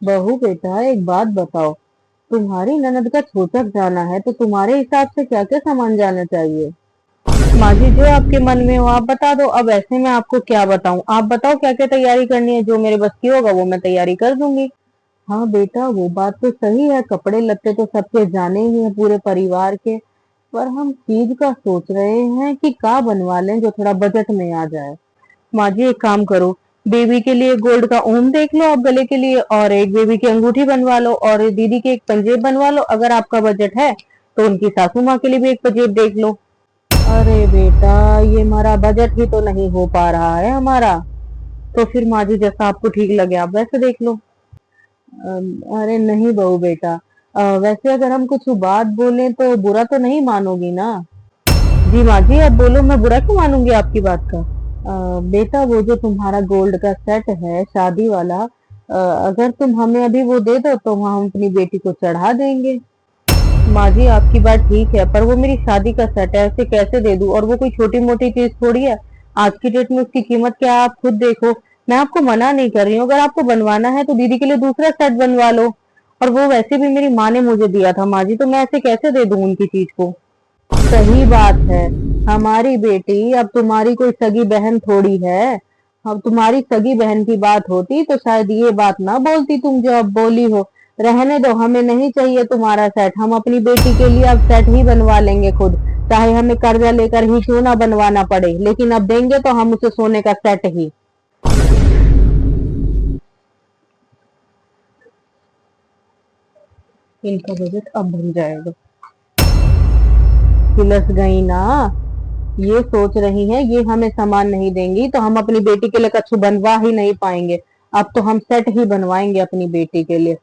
बहू बेटा एक बात बताओ। तुम्हारी ननद का छूतक जाना है तो तुम्हारे हिसाब से क्या क्या सामान जाना चाहिए। माँ जी जो आपके मन में हो आप बता दो। अब ऐसे में आपको क्या बताऊं, आप बताओ क्या क्या तैयारी करनी है, जो मेरे बस की होगा वो मैं तैयारी कर दूंगी। हाँ बेटा वो बात तो सही है, कपड़े लत्ते तो सबके जाने ही हैं पूरे परिवार के। पर हम चीज का सोच रहे हैं कि का बनवा लें जो थोड़ा बजट में आ जाए। माँ जी एक काम करो, बेबी के लिए गोल्ड का ओम देख लो आप गले के लिए, और एक बेबी की अंगूठी बनवा लो, और दीदी के एक पंजेब बनवा लो। अगर आपका बजट है तो उनकी सासू माँ के लिए भी एक पंजेब देख लो। अरे बेटा ये हमारा बजट ही तो नहीं हो पा रहा है हमारा। तो फिर माँ जी जैसा आपको ठीक लगे आप वैसे देख लो। अरे नहीं बहू बेटा, वैसे अगर हम कुछ बात बोले तो बुरा तो नहीं मानोगी ना। जी माँ जी आप बोलो, मैं बुरा क्यों मानूंगी आपकी बात का। बेटा वो जो तुम्हारा गोल्ड का सेट है शादी वाला, अगर तुम हमें अभी वो दे दो तो हम अपनी बेटी को चढ़ा देंगे। माँ जी आपकी बात ठीक है, पर वो मेरी शादी का सेट है, ऐसे कैसे दे दूं, और वो कोई छोटी मोटी चीज थोड़ी है। आज की डेट में उसकी कीमत क्या है आप खुद देखो। मैं आपको मना नहीं कर रही हूँ, अगर आपको बनवाना है तो दीदी के लिए दूसरा सेट बनवा लो। और वो वैसे भी मेरी माँ ने मुझे दिया था माँ जी, तो मैं ऐसे कैसे दे दूं उनकी चीज को। सही बात है। हमारी बेटी अब तुम्हारी कोई सगी बहन थोड़ी है। अब तुम्हारी सगी बहन की बात होती तो शायद ये बात ना बोलती तुम जो अब बोली हो। रहने दो, हमें नहीं चाहिए तुम्हारा सेट, हम अपनी बेटी के लिए अब सेट ही बनवा लेंगे खुद। चाहे हमें कर्जा लेकर ही क्यों ना बनवाना पड़े, लेकिन अब देंगे तो हम उसे सोने का सेट ही। इनका बजट अब बन जाएगा। किलस गई ना। ये सोच रही हैं ये हमें सामान नहीं देंगी तो हम अपनी बेटी के लिए कछु बनवा ही नहीं पाएंगे। अब तो हम सेट ही बनवाएंगे अपनी बेटी के लिए।